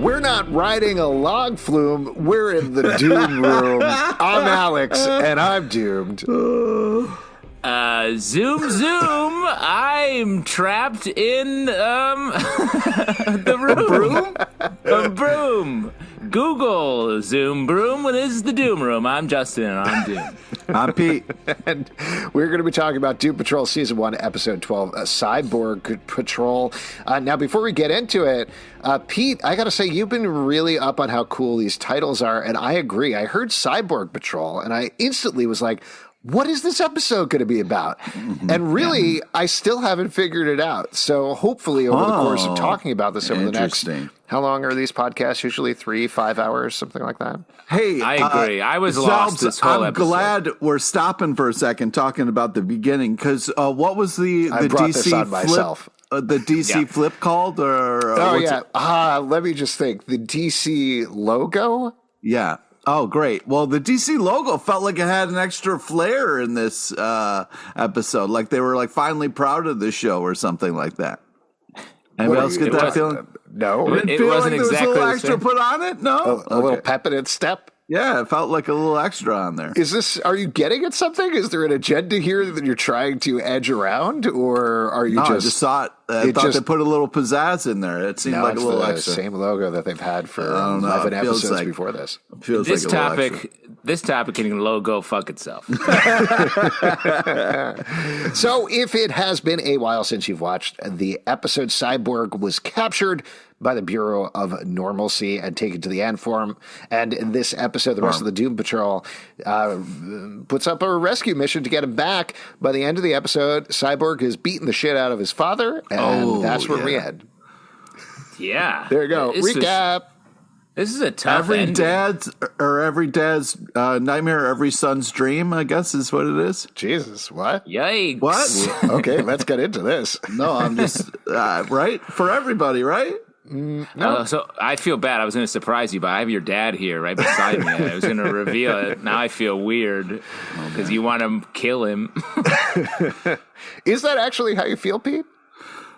We're not riding a log flume. We're in the Doom room. I'm Alex, and I'm doomed. Zoom. I'm trapped in the room. A broom. Google Zoom broom. This is the Doom room. I'm Justin, and I'm Doom. I'm Pete. And we're going to be talking about Doom Patrol Season 1, Episode 12, Cyborg Patrol. Now, before we get into it, Pete, I got to say, you've been really up on how cool these titles are, and I agree. I heard Cyborg Patrol, and I instantly was like, what is this episode going to be about? And really, I still haven't figured it out. So hopefully over the course of talking about this over the next, how long are these podcasts? Usually 3-5 hours, something like that? Hey, I agree. I was lost this whole episode. I'm glad we're stopping for a second talking about the beginning, because what was the DC flip? The DC flip called? Let me just think. The DC logo? Yeah. Oh, great. Well, the DC logo felt like it had an extra flair in this episode. Like they were finally proud of the show or something like that. Anybody else get that feeling? No. You didn't feel like there was a little extra put on it? No? A little pep in its step? Yeah, it felt like a little extra on there. Are you getting at something? Is there an agenda here that you're trying to edge around? Or are you I just thought they put a little pizzazz in there. It seemed like a little extra. Same logo that they've had for 11 episodes before this. This topic can logo fuck itself. So if it has been a while since you've watched the episode, Cyborg was captured by the Bureau of Normalcy and taken to the Ant Farm. And in this episode, the rest of the Doom Patrol puts up a rescue mission to get him back. By the end of the episode, Cyborg is beating the shit out of his father, and that's where we end. Yeah. There you go. Recap. This is a tough every dad's nightmare, every son's dream, I guess is what it is. Jesus, what? Yikes. What? Okay, let's get into this. No, I'm just, right? For everybody, right? No. So I feel bad. I was going to surprise you, but I have your dad here right beside me. I was going to reveal it. Now I feel weird because you want to kill him. Is that actually how you feel, Pete?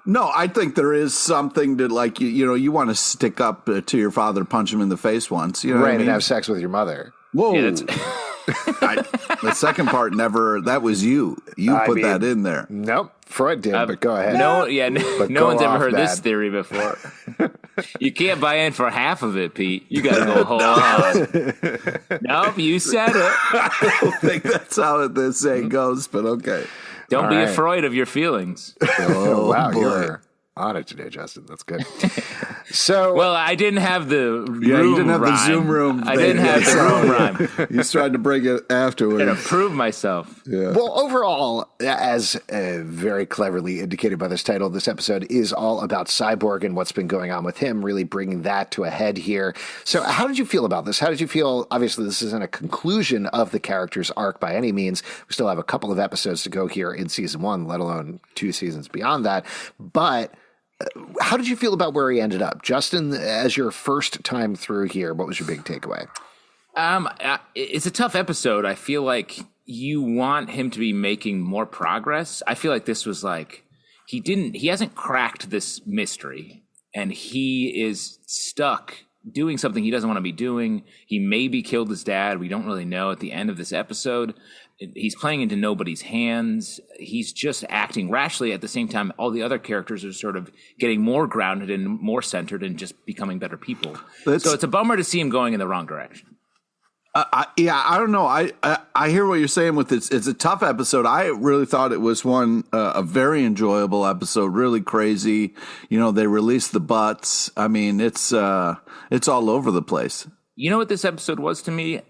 No, I think there is something that, you want to stick up to your father, punch him in the face once. You know what I mean? And have sex with your mother. Whoa. Yeah, the second part never, that was you. You put that in there. Nope. Freud did, but go ahead. No one's ever heard this theory before. You can't buy in for half of it, Pete. You got to go whole hog. Nope, you said it. I don't think that's how this saying goes, but okay. Don't be afraid of your feelings. Oh, wow, you're on it today, Justin. That's good. So, well, I didn't have the room you didn't have rhyme. the Zoom room. I didn't have the room rhyme. You tried to bring it afterwards. To prove myself. Yeah. Well, overall, as very cleverly indicated by this title, this episode is all about Cyborg and what's been going on with him, really bringing that to a head here. So how did you feel about this? How did you feel? Obviously, this isn't a conclusion of the character's arc by any means. We still have a couple of episodes to go here in season 1, let alone 2 seasons beyond that. But how did you feel about where he ended up? Justin, as your first time through here, what was your big takeaway? It's a tough episode. I feel like you want him to be making more progress. I feel like this was he hasn't cracked this mystery, and he is stuck doing something he doesn't want to be doing. He maybe killed his dad. We don't really know at the end of this episode. He's playing into nobody's hands. He's just acting rashly. At the same time, all the other characters are sort of getting more grounded and more centered and just becoming better people. So it's a bummer to see him going in the wrong direction. I don't know. I hear what you're saying with this. It's a tough episode. I really thought it was a very enjoyable episode, really crazy. They released the butts. I mean, it's all over the place. You know what this episode was to me?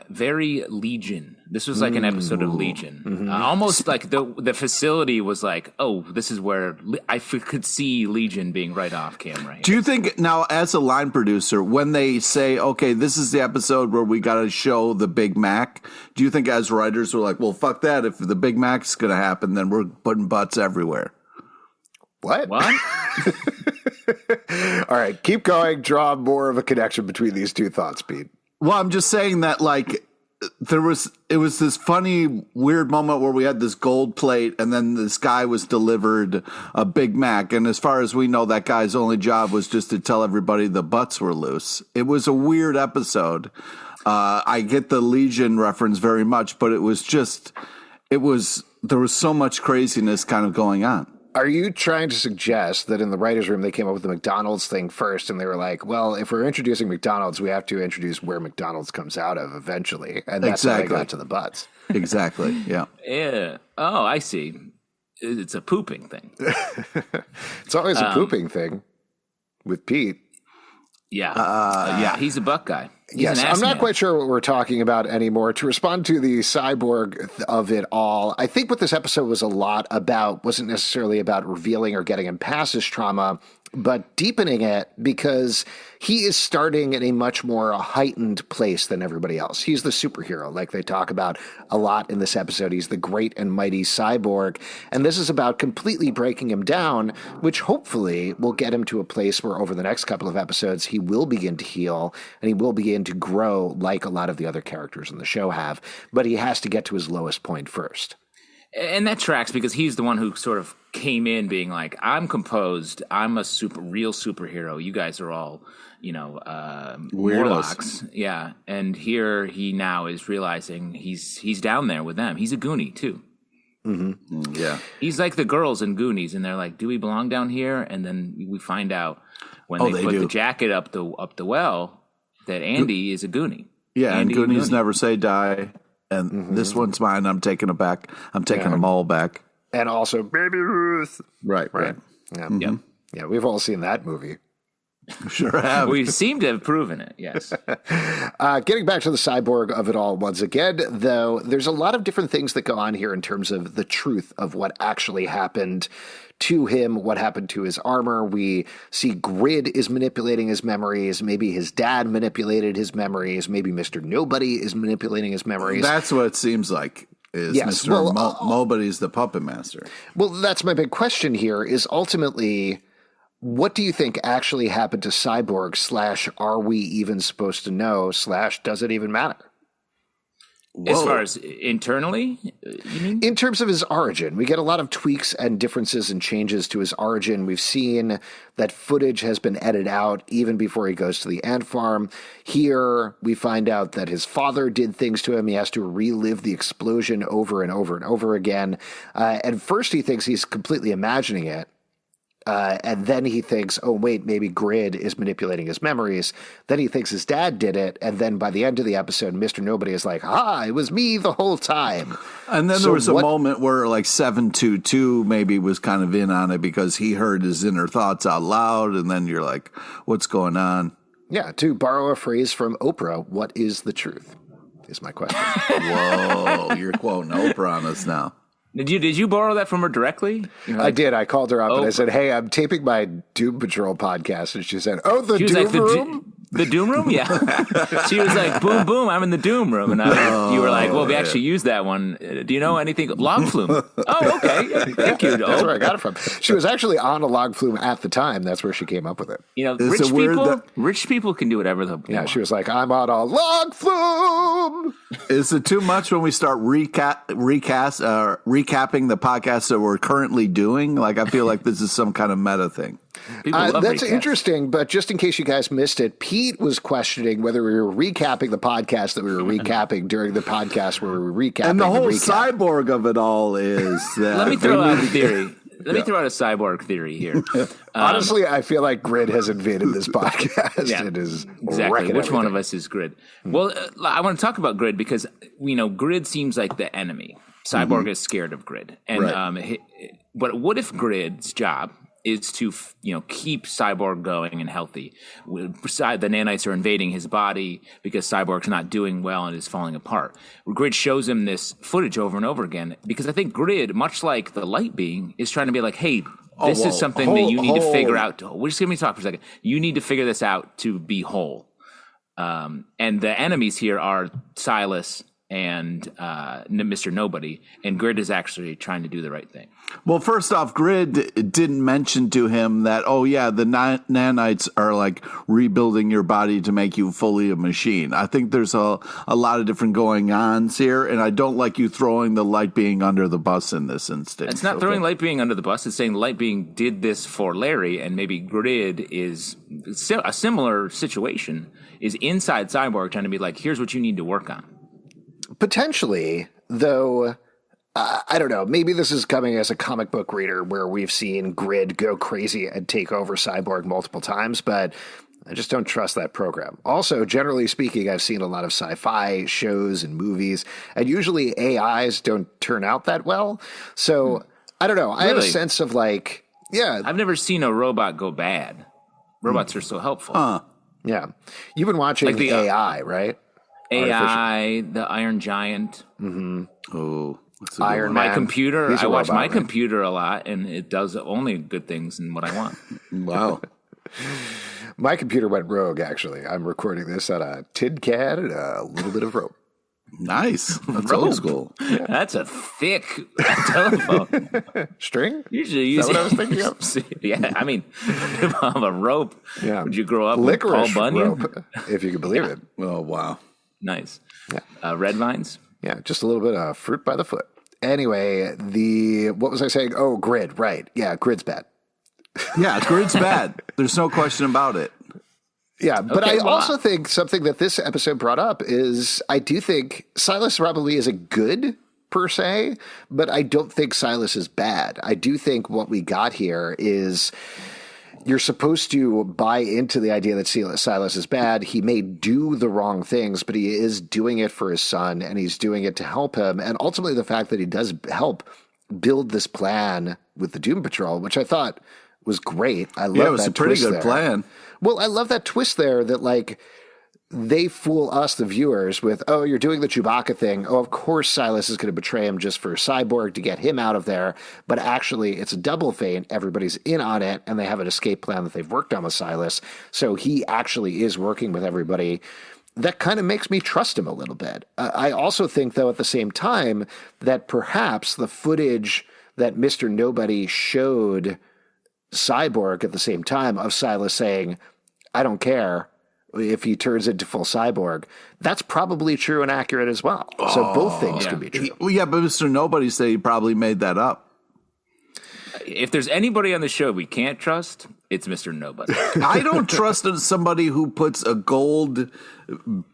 Very Legion. This was like an episode of Legion. Mm-hmm. Almost like the facility was like, oh, this is where I could see Legion being right off camera. Do you think now, as a line producer, when they say, okay, this is the episode where we got to show the Big Mac, do you think as writers we're like, well, fuck that. If the Big Mac's going to happen, then we're putting butts everywhere. What? What? All right, keep going. Draw more of a connection between these two thoughts, Pete. Well, I'm just saying that, it was this funny, weird moment where we had this gold plate and then this guy was delivered a Big Mac. And as far as we know, that guy's only job was just to tell everybody the butts were loose. It was a weird episode. I get the Legion reference very much, but there was so much craziness kind of going on. Are you trying to suggest that in the writer's room they came up with the McDonald's thing first and they were like, well, if we're introducing McDonald's, we have to introduce where McDonald's comes out of eventually. And that's how they got to the butts. Exactly, yeah. Yeah. Oh, I see. It's a pooping thing. It's always a pooping thing with Pete. Yeah. He's a buck guy. Yes, I'm not quite sure what we're talking about anymore. To respond to the cyborg of it all, I think what this episode was a lot about wasn't necessarily about revealing or getting him past his trauma, but deepening it because he is starting in a much more heightened place than everybody else. He's the superhero, like they talk about a lot in this episode. He's the great and mighty cyborg. And this is about completely breaking him down, which hopefully will get him to a place where over the next couple of episodes, he will begin to heal and he will begin to grow like a lot of the other characters in the show have. But he has to get to his lowest point first. And that tracks because he's the one who sort of came in being like, I'm composed. I'm a real superhero. You guys are all, Morlocks. Yeah. And here he now is realizing he's down there with them. He's a Goonie too. Mm-hmm. Yeah. He's like the girls in Goonies and they're like, do we belong down here? And then we find out when they put the jacket up the well that Andy is a Goonie. Yeah. Andy and Goonies never say die. And this one's mine. I'm taking it back. I'm taking them all back. And also, Baby Ruth. Right. Yeah. Mm-hmm. Yeah, we've all seen that movie. Sure have. We seem to have proven it, yes. Getting back to the cyborg of it all once again, though, there's a lot of different things that go on here in terms of the truth of what actually happened to him, what happened to his armor. We see Grid is manipulating his memories. Maybe his dad manipulated his memories. Maybe Mr. Nobody is manipulating his memories. That's what it seems like. Is yes, Mr. Nobody's the puppet master. Well, that's my big question here is ultimately, what do you think actually happened to Cyborg / are we even supposed to know / does it even matter? Whoa. As far as internally, you mean? In terms of his origin, we get a lot of tweaks and differences and changes to his origin. We've seen that footage has been edited out even before he goes to the ant farm. Here, we find out that his father did things to him. He has to relive the explosion over and over and over again. And first he thinks he's completely imagining it. And then he thinks, oh, wait, maybe Grid is manipulating his memories. Then he thinks his dad did it. And then by the end of the episode, Mr. Nobody is like, it was me the whole time. And then there was a moment where like 722 maybe was kind of in on it because he heard his inner thoughts out loud. And then you're like, what's going on? Yeah, to borrow a phrase from Oprah, what is the truth is my question. Whoa, you're quoting Oprah on us now. Did you borrow that from her directly? I did. I called her up and I said, hey, I'm taping my Doom Patrol podcast. And she said, the Doom Room? The Doom Room? Yeah. She was like, boom, boom, I'm in the Doom Room. And you were like, well, we actually used that one. Do you know anything? Log flume. Oh, okay. Thank you. That's where I got it from. She was actually on a log flume at the time. That's where she came up with it. Rich people can do whatever they want. She was like, I'm on a log flume. Is it too much when we start recapping the podcast that we're currently doing? Like, I feel like this is some kind of meta thing. That's interesting, but just in case you guys missed it, Pete was questioning whether we were recapping the podcast that we were recapping during the podcast where we were recapping. And the whole cyborg of it all is that. Let me throw out a theory. Let me throw out a cyborg theory here. Honestly, I feel like Grid has invaded this podcast. Yeah, it is exactly. Which one of us is Grid? Well, I want to talk about Grid because Grid seems like the enemy. Cyborg is scared of Grid, and but what if Grid's job is to keep Cyborg going and healthy? The nanites are invading his body because Cyborg's not doing well and is falling apart. Grid shows him this footage over and over again because I think Grid, much like the light being, is trying to be like, hey, this is something that you need to figure out. Just give me talk for a second. You need to figure this out to be whole. And the enemies here are Silas and Mr. Nobody, and Grid is actually trying to do the right thing. Well, first off, Grid didn't mention to him that, oh, yeah, the nanites are like rebuilding your body to make you fully a machine. I think there's a lot of different going-ons here, and I don't like you throwing the light being under the bus in this instance. It's not throwing light being under the bus. It's saying light being did this for Larry, and maybe Grid is a similar situation, is inside Cyborg trying to be like, here's what you need to work on. Potentially, though, I don't know. Maybe this is coming as a comic book reader where we've seen Grid go crazy and take over Cyborg multiple times, but I just don't trust that program. Also, generally speaking, I've seen a lot of sci-fi shows and movies, and usually AIs don't turn out that well. So, I don't know. I have a sense of like, yeah. I've never seen a robot go bad. Robots are so helpful. Yeah. You've been watching like the AI, right? AI, the Iron Giant. Mm-hmm. Oh, Iron Man. My computer. I watch my computer a lot, and it does only good things and what I want. Wow. My computer went rogue, actually. I'm recording this on a tin can and a little bit of rope. Nice. That's old school. Yeah. That's a thick telephone. String? Usually use what I was thinking of? Yeah, I mean, a rope. Yeah. Would you grow up Licorice with Paul Bunyan? rope, if you can believe it. Oh, wow. Nice. Yeah. Red vines? Yeah, just a little bit of fruit by the foot. Anyway, what was I saying? Oh, Grid, right. Yeah, Grid's bad. Yeah, Grid's bad. There's no question about it. Yeah, but I also think something that this episode brought up is I do think Silas probably isn't good per se, but I don't think Silas is bad. I do think what we got here is you're supposed to buy into the idea that Silas is bad. He may do the wrong things, but he is doing it for his son, and he's doing it to help him. And ultimately, the fact that he does help build this plan with the Doom Patrol, which I thought was great. I love that. It was a pretty good plan. Well, I love that twist there that, like, they fool us, the viewers, with, oh, you're doing the Chewbacca thing. Oh, of course Silas is going to betray him just for Cyborg to get him out of there. But actually, it's a double feint. Everybody's in on it, and they have an escape plan that they've worked on with Silas. So he actually is working with everybody. That kind of makes me trust him a little bit. I also think, though, at the same time, that perhaps the footage that Mr. Nobody showed Cyborg at the same time of Silas saying, I don't care if he turns into full Cyborg, that's probably true and accurate as well. So both things can be true. But Mr. Nobody said he probably made that up. If there's anybody on the show we can't trust, it's Mr. Nobody. I don't trust somebody who puts a gold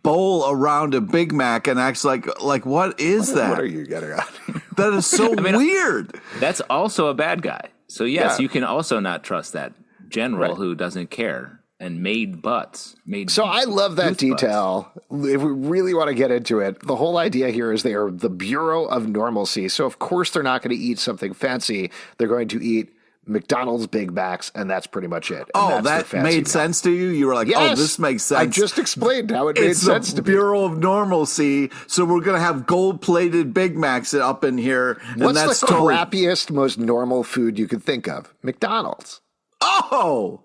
bowl around a Big Mac and acts like what is that? What are you getting at? That is so weird. That's also a bad guy. So yes, you can also not trust that general who doesn't care and made butts. So I love that detail. If we really want to get into it, the whole idea here is they are the Bureau of Normalcy. So of course they're not going to eat something fancy. They're going to eat McDonald's Big Macs, and that's pretty much it. And that made sense to you? You were like, yes, this makes sense. I just explained how it made sense to me. It's the Bureau of Normalcy, so we're going to have gold-plated Big Macs up in here. What's the crappiest, most normal food you could think of? McDonald's. Oh!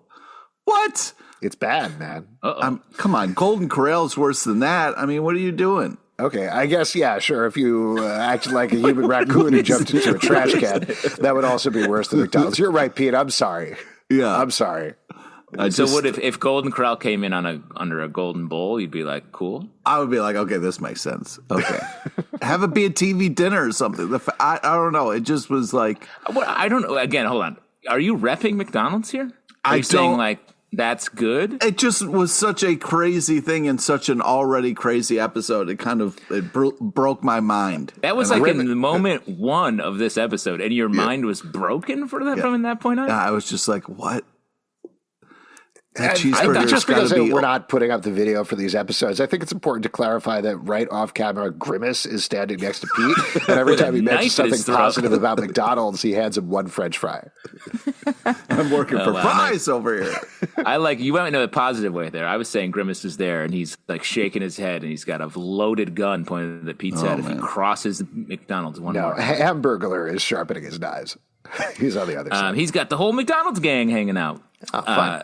What? It's bad, man. Come on, Golden Corral's worse than that. I mean, what are you doing? Okay, I guess, yeah, sure. If you acted like a human raccoon and jumped into a trash can, that would also be worse than McDonald's. You're right, Pete. I'm sorry. Yeah. I'm sorry. So what if Golden Corral came in under a golden bowl, you'd be like, cool? I would be like, okay, this makes sense. Okay. Have it be a TV dinner or something. I don't know. It just was like. I don't know. Again, hold on. Are you repping McDonald's here? Are you saying like, that's good? It just was such a crazy thing in such an already crazy episode. It kind of broke my mind. That was like in the moment one of this episode, and your mind was broken from that point on? I was just like, what? Just because we're not putting up the video for these episodes, I think it's important to clarify that right off camera, Grimace is standing next to Pete, and every time he mentions something positive about McDonald's, he hands him one French fry. I'm working for fries over here. You went into a positive way there. I was saying Grimace is there, and he's like shaking his head, and he's got a loaded gun pointed at Pete's head if he crosses McDonald's one more. Hamburglar is sharpening his knives. He's on the other side. He's got the whole McDonald's gang hanging out. Oh, fun.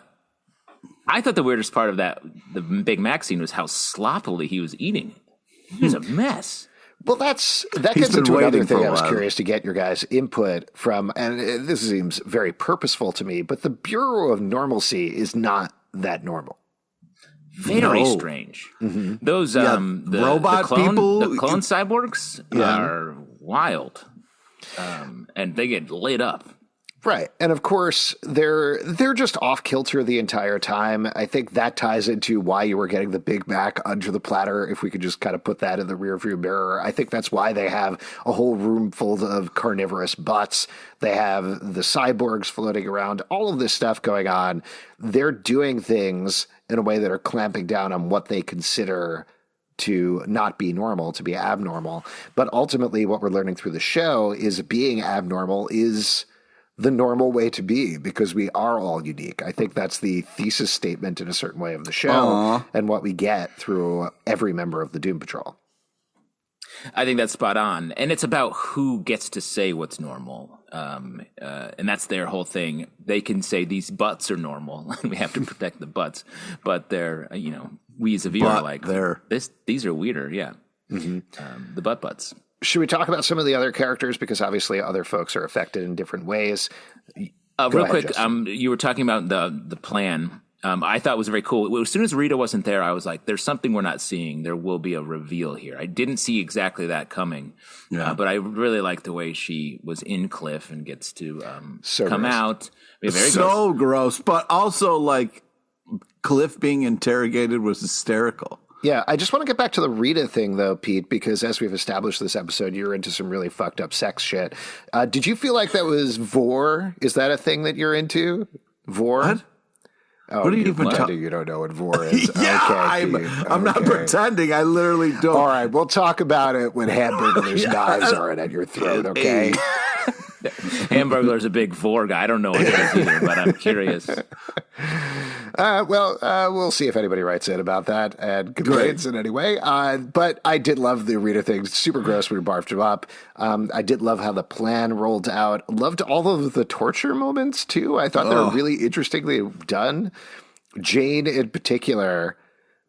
I thought the weirdest part of the Big Mac scene was how sloppily he was eating it. He was a mess. Well, that He's gets been into another waiting for thing a I was while. curious to get your guys' input from, and this seems very purposeful to me, but the Bureau of Normalcy is not that normal. Very No. strange. Those Yeah, the robot clone, people- the clone cyborgs Yeah. are wild, and they get lit up. Right. And of course, they're just off kilter the entire time. I think that ties into why you were getting the Big Mac under the platter, if we could just kind of put that in the rearview mirror. I think that's why they have a whole room full of carnivorous butts. They have the cyborgs floating around, all of this stuff going on. They're doing things in a way that are clamping down on what they consider to not be normal, to be abnormal. But ultimately, what we're learning through the show is being abnormal is the normal way to be, because we are all unique. I think that's the thesis statement in a certain way of the show and what we get through every member of the Doom Patrol. I think that's spot on, and it's about who gets to say what's normal, and that's their whole thing. They can say these butts are normal, and we have to protect the butts, but they're we as a viewer are like these are weirder, yeah. The butts. Should we talk about some of the other characters? Because obviously other folks are affected in different ways. Real quick, you were talking about the plan. I thought was very cool. As soon as Rita wasn't there, I was like, there's something we're not seeing. There will be a reveal here. I didn't see exactly that coming, but I really like the way she was in Cliff and gets to come gross. out. Very So gross, but also like Cliff being interrogated was hysterical. Yeah, I just want to get back to the Rita thing, though, Pete, because as we've established this episode, you're into some really fucked up sex shit. Did you feel like that was vor? Is that a thing that you're into? Vor? What? Oh, What are you you're even pretending you don't know what vor is. Yeah, Okay, Pete. I'm not Okay. pretending. I literally don't. All right, we'll talk about it when Hamburger's knives aren't at your throat, okay? Hamburglar's a big vor guy. I don't know what it is either, but I'm curious. We'll see if anybody writes in about that and complains in any way. But I did love the Rita thing. Super gross. We barfed him up. I did love how the plan rolled out. Loved all of the torture moments, too. I thought they were really interestingly done. Jane, in particular,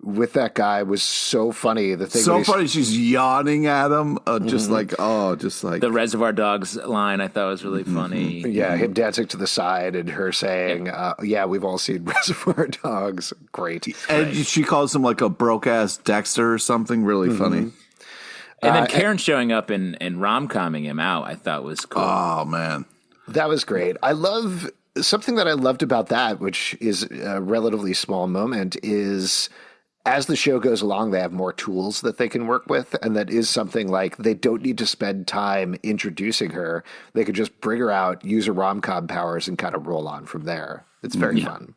with that guy was so funny. The thing So when he's- funny. She's yawning at him, just like The Reservoir Dogs line I thought was really funny. Yeah, him dancing to the side and her saying, yeah, we've all seen Reservoir Dogs. Great. and she calls him like a broke ass Dexter or something. Really funny. And then Karen showing up and rom-comming him out, I thought was cool. Oh man, That was great. I love something that I loved about that, which is a relatively small moment, is as the show goes along, they have more tools that they can work with. And that is something like they don't need to spend time introducing her. They could just bring her out, use her rom-com powers, and kind of roll on from there. It's very fun.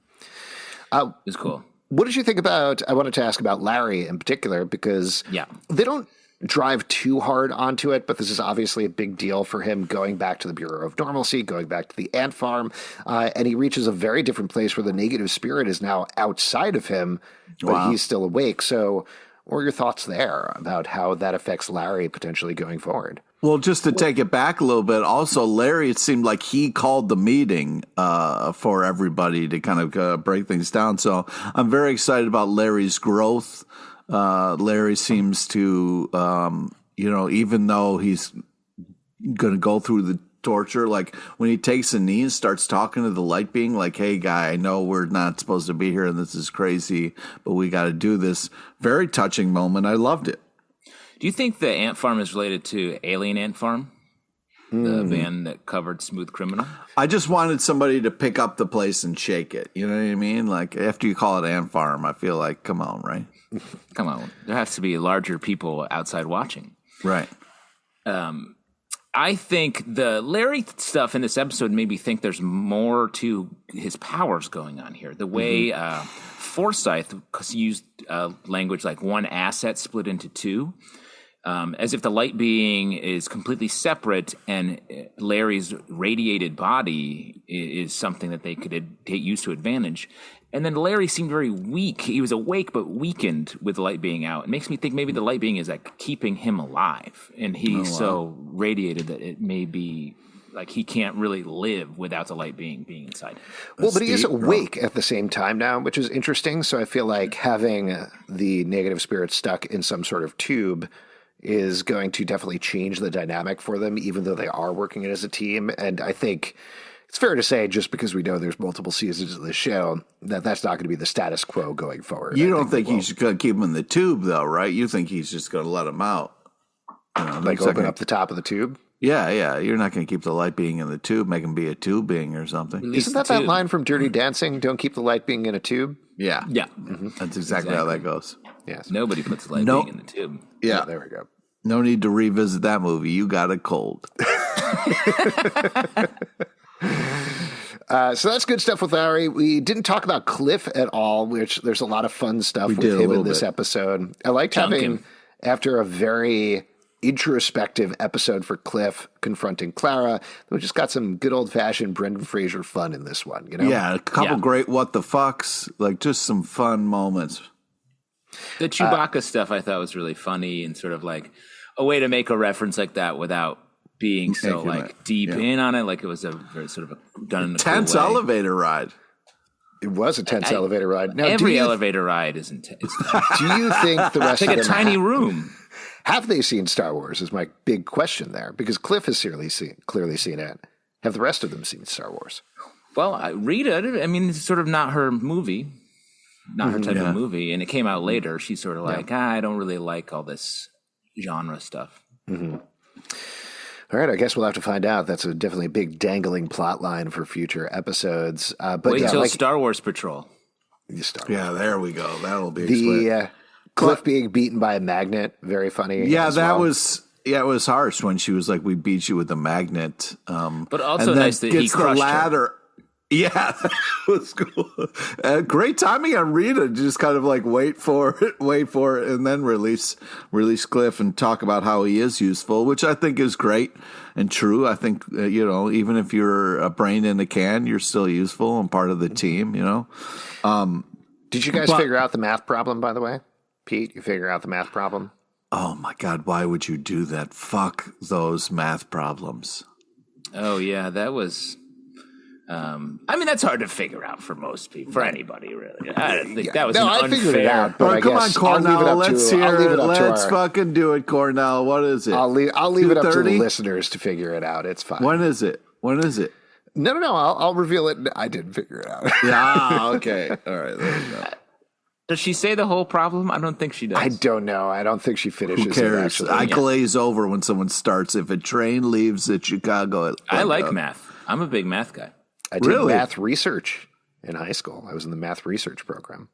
It's cool. What did you think about, I wanted to ask about Larry in particular, because they don't drive too hard onto it, but this is obviously a big deal for him going back to the Bureau of Normalcy, going back to the ant farm, and he reaches a very different place where the negative spirit is now outside of him, but he's still awake. So what are your thoughts there about how that affects Larry potentially going forward? Well, just to take it back a little bit, also, Larry, it seemed like he called the meeting for everybody to kind of break things down. So I'm very excited about Larry's growth. Larry seems to, even though he's going to go through the torture, like when he takes a knee and starts talking to the light being like, hey, guy, I know we're not supposed to be here and this is crazy, but we got to do this. Very touching moment. I loved it. Do you think the Ant Farm is related to Alien Ant Farm? The band that covered Smooth Criminal? I just wanted somebody to pick up the place and shake it. You know what I mean? Like after you call it Ant Farm, I feel like, come on, right? Come on. There has to be larger people outside watching. Right. I think the Larry stuff in this episode made me think there's more to his powers going on here. The way Forsyth used language like one asset split into two, as if the light being is completely separate and Larry's radiated body is something that they could use to advantage. And then Larry seemed very weak. He was awake but weakened with the light being out. It makes me think maybe the light being is like keeping him alive. And he's so radiated that it may be like he can't really live without the light being inside. Well, but he is awake at the same time now, which is interesting. So I feel like having the negative spirit stuck in some sort of tube is going to definitely change the dynamic for them, even though they are working as a team. And I think it's fair to say, just because we know there's multiple seasons of the show, that's not going to be the status quo going forward. You don't think he's going to keep him in the tube, though, right? You think he's just going to let him out? Like open up the top of the tube? Yeah. You're not going to keep the light being in the tube, make him be a tube being or something. Isn't that line from Dirty Dancing? Don't keep the light being in a tube? Yeah. Mm-hmm. That's exactly how that goes. Yes. Nobody puts the light being in the tube. Yeah. There we go. No need to revisit that movie. You got it cold. So that's good stuff with Larry. We didn't talk about Cliff at all, which there's a lot of fun stuff with him in this episode. I liked having, after a very introspective episode for Cliff confronting Clara, we just got some good old-fashioned Brendan Fraser fun in this one. Yeah, a couple great what the fucks, like just some fun moments. The Chewbacca stuff I thought was really funny and sort of like a way to make a reference like that without being so deep in on it, like it was a very sort of done in a tense cool way. Elevator ride. It was a tense elevator ride. Now, every elevator ride is intense. Do you think the rest it's like of a them tiny room? Have they seen Star Wars? Is my big question there, because Cliff has clearly seen it. Have the rest of them seen Star Wars? Well, Rita, I mean, it's sort of not her movie, not her type of movie, and it came out later. She's sort of like, I don't really like all this genre stuff. Mm-hmm. All right, I guess we'll have to find out. That's definitely a big dangling plot line for future episodes. But wait until Star Wars Patrol. Yeah, there we go. That'll be Cliff being beaten by a magnet. Very funny. Yeah, it was harsh when she was like, "We beat you with a magnet." But also nice that he crushed the ladder. Her. Yeah, that was cool. Great timing on Rita. Just kind of like wait for it, and then release Cliff and talk about how he is useful, which I think is great and true. I think even if you're a brain in a can, you're still useful and part of the team. Did you guys figure out the math problem? By the way, Pete, you figure out the math problem? Oh my God! Why would you do that? Fuck those math problems. Oh yeah, that was. I mean, that's hard to figure out for most people, for anybody, really. I don't think that was I figured it out. But come on, Cornell. Let's hear it. Let's fucking do it, Cornell. What is it? I'll leave it up to the listeners to figure it out. It's fine. When is it? No. I'll reveal it. I didn't figure it out. Yeah. Okay. All right. There we go. Does she say the whole problem? I don't think she does. I don't know. I don't think she finishes. Who cares? I glaze over when someone starts. If a train leaves at Chicago, I like math. I'm a big math guy. I did math research in high school. I was in the math research program.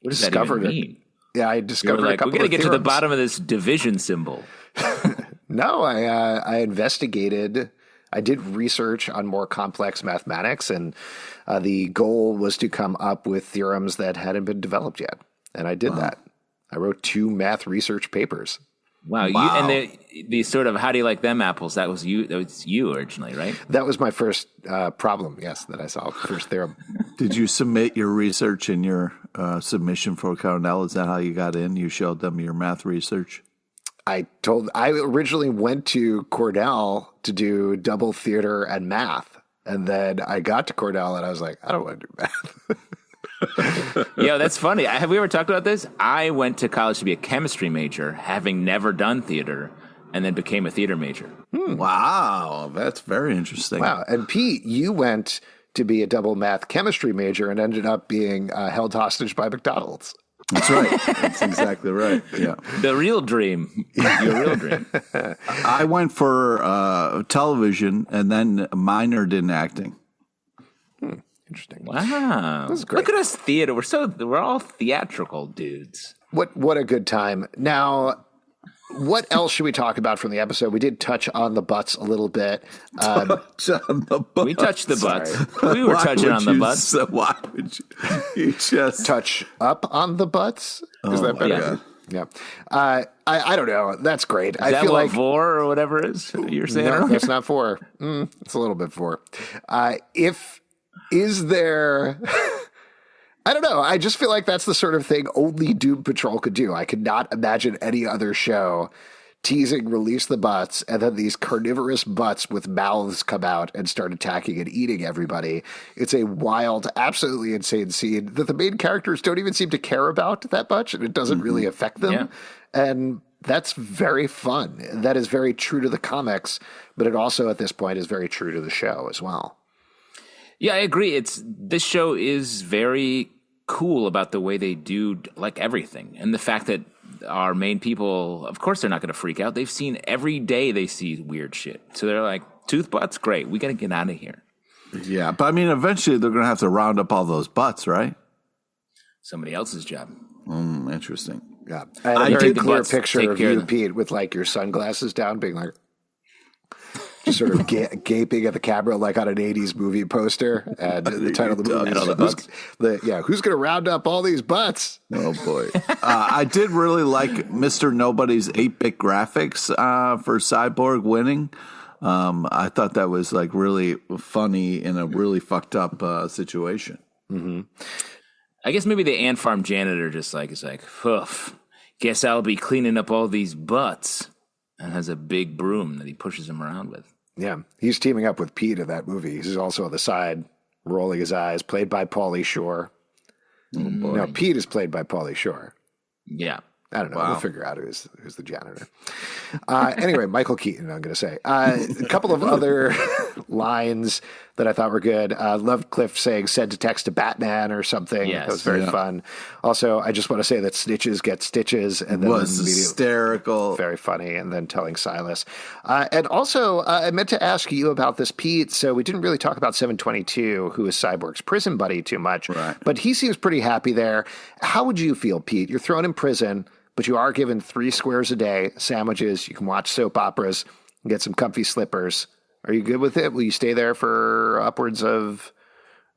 What does that even mean? Yeah, I discovered a couple of theorems. We got to get to the bottom of this division symbol. No, I investigated. I did research on more complex mathematics, and the goal was to come up with theorems that hadn't been developed yet. And I did that. I wrote 2 math research papers. Wow. And the sort of how do you like them apples? That was you originally, right? That was my first problem, yes, that I solved, first theorem. Did you submit your research in your submission for Cornell? Is that how you got in? You showed them your math research? I originally went to Cornell to do double theater and math. And then I got to Cornell and I was like, I don't want to do math. Yeah, that's funny. Have we ever talked about this? I went to college to be a chemistry major, having never done theater, and then became a theater major. Wow, that's very interesting. Wow. And Pete, you went to be a double math chemistry major and ended up being held hostage by McDonald's. That's right. That's exactly right. Yeah. The real dream. Your real dream. I went for television and then minored in acting. Interesting. Wow. That's great. Look at us theater. We're all theatrical dudes. What a good time. Now, what else should we talk about from the episode? We did touch on the butts a little bit. Touch on the butts. We touched the butts. We were touching on the butts. So why would you just touch up on the butts? Is that better? Yeah. I don't know. That's great. I feel like vor or whatever it is you're saying. No, that's not for. It's a little bit for. Is there? I don't know. I just feel like that's the sort of thing only Doom Patrol could do. I could not imagine any other show teasing release the butts and then these carnivorous butts with mouths come out and start attacking and eating everybody. It's a wild, absolutely insane scene that the main characters don't even seem to care about that much, and it doesn't really affect them. Yeah. And That's very fun. That is very true to the comics, but it also at this point is very true to the show as well. Yeah, I agree. This show is very cool about the way they do like everything, and the fact that our main people, of course, they're not going to freak out. They've seen every day they see weird shit, so they're like, tooth butts, great. We got to get out of here. Yeah, but I mean, eventually they're going to have to round up all those butts, right? Somebody else's job. Interesting. Yeah, I take did the clear butts, picture take of care of you, them. Pete, with like your sunglasses down, being like, just sort of gaping at the camera like on an '80s movie poster, and the title of the movie And all the is butts. who's going to round up all these butts? Oh boy. I did really like Mr. Nobody's 8-bit graphics for Cyborg winning. I thought that was like really funny in a really fucked up situation. Mm-hmm. I guess maybe the ant farm janitor just like is like, poof, guess I'll be cleaning up all these butts, and has a big broom that he pushes him around with. Yeah, he's teaming up with Pete in that movie. He's also on the side, rolling his eyes, played by Pauly Shore. Oh boy. No, Pete is played by Pauly Shore. Yeah. I don't know. Wow. We'll figure out who's the janitor. Anyway, Michael Keaton, I'm going to say. A couple of other lines that I thought were good. Loved Cliff saying, "Send to text to Batman" or something. Yes. That was very fun. Also, I just want to say that snitches get stitches. And then Was immediately- hysterical. Very funny. And then telling Silas. And also, I meant to ask you about this, Pete. So we didn't really talk about 722, who is Cyborg's prison buddy, too much. Right. But he seems pretty happy there. How would you feel, Pete? You're thrown in prison, but you are given 3 squares a day, sandwiches. You can watch soap operas and get some comfy slippers. Are you good with it? Will you stay there for upwards of,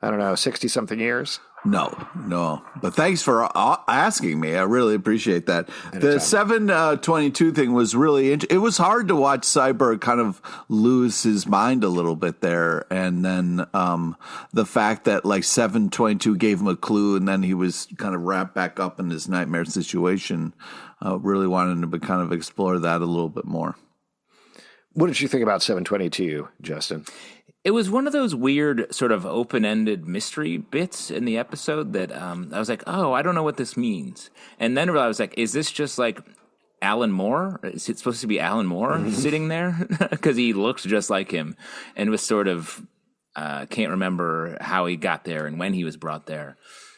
60-something years? No. But thanks for asking me. I really appreciate that. The 722 thing was really it was hard to watch Cyborg kind of lose his mind a little bit there. And then the fact that like 722 gave him a clue and then he was kind of wrapped back up in his nightmare situation. Really wanted him to kind of explore that a little bit more. What did you think about 722, Justin? It was one of those weird sort of open-ended mystery bits in the episode that I was like, oh, I don't know what this means. And then I was like, is this just like Alan Moore? Is it supposed to be Alan Moore sitting there? Because he looks just like him and was sort of, can't remember how he got there and when he was brought there.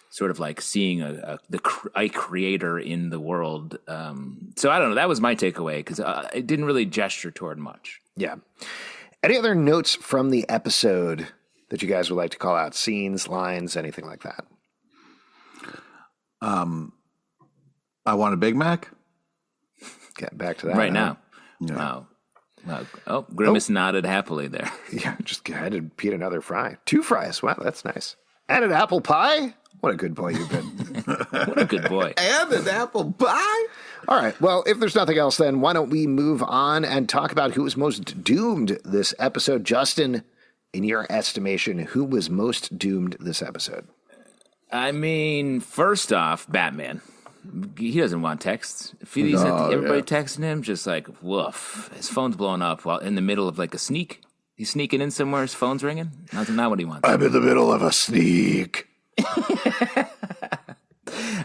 Sort of like seeing a creator in the world. So I don't know. That was my takeaway because it didn't really gesture toward much. Yeah. Any other notes from the episode that you guys would like to call out? Scenes, lines, anything like that? I want a Big Mac. Get back to that. Right now. Yeah. Oh, Grimace nodded happily there. Yeah, just added Pete another fry. 2 fries. Wow, that's nice. And an apple pie? What a good boy you've been. What a good boy. And an apple pie. All right. Well, if there's nothing else, then why don't we move on and talk about who was most doomed this episode? Justin, in your estimation, who was most doomed this episode? I mean, first off, Batman. He doesn't want texts. If he's everybody texting him, just like, woof. His phone's blowing up while in the middle of like a sneak. He's sneaking in somewhere, his phone's ringing. That's not what he wants. I'm in the middle of a sneak.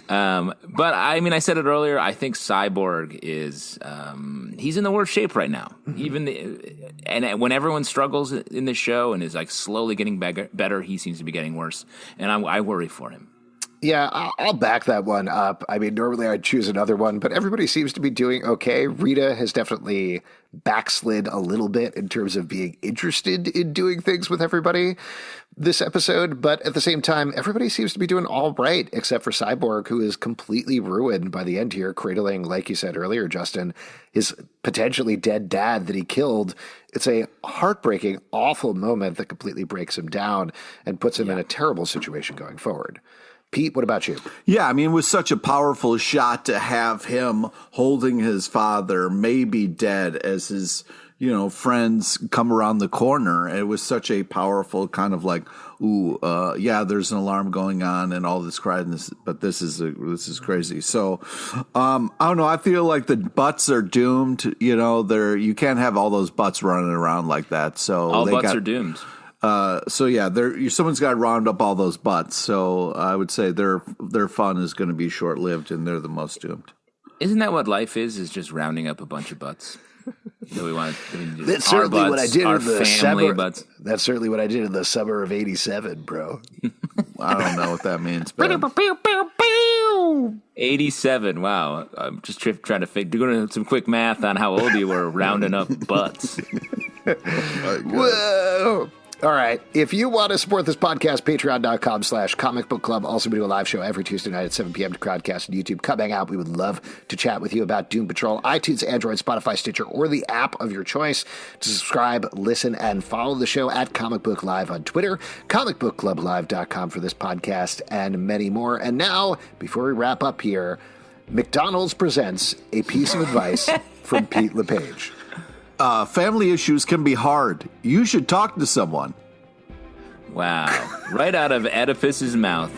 But I mean, I said it earlier. I think Cyborg is he's in the worst shape right now. And when everyone struggles in this show and is like slowly getting better, he seems to be getting worse. And I worry for him. Yeah, I'll back that one up. I mean, normally I'd choose another one, but everybody seems to be doing okay. Rita has definitely backslid a little bit in terms of being interested in doing things with everybody this episode. But at the same time, everybody seems to be doing all right, except for Cyborg, who is completely ruined by the end here, cradling, like you said earlier, Justin, his potentially dead dad that he killed. It's a heartbreaking, awful moment that completely breaks him down and puts him in a terrible situation going forward. Pete, what about you? Yeah, I mean, it was such a powerful shot to have him holding his father, maybe dead, as his, friends come around the corner. It was such a powerful kind of like, there's an alarm going on and all this crying, but this is crazy. So, I don't know. I feel like the butts are doomed. You can't have all those butts running around like that. So all butts are doomed. Someone's got to round up all those butts. So I would say their fun is going to be short lived, and they're the most doomed. Isn't that what life is? Is just rounding up a bunch of butts. So we want That's certainly what I did in the summer. Butts. That's certainly what I did in the summer of '87, bro. I don't know what that means. Ben. 87. Wow. I'm just trying to doing some quick math on how old you were rounding up butts. Whoa. All right. If you want to support this podcast, patreon.com/Comic Book Club. Also, we do a live show every Tuesday night at 7 p.m. to Crowdcast and YouTube. Come hang out. We would love to chat with you about Doom Patrol. iTunes, Android, Spotify, Stitcher, or the app of your choice. To subscribe, listen, and follow the show at Comic Book Live on Twitter, comicbookclublive.com for this podcast, and many more. And now, before we wrap up here, McDonald's presents a piece of advice from Pete LePage. Family issues can be hard. You should talk to someone. Wow. Right out of Oedipus's mouth.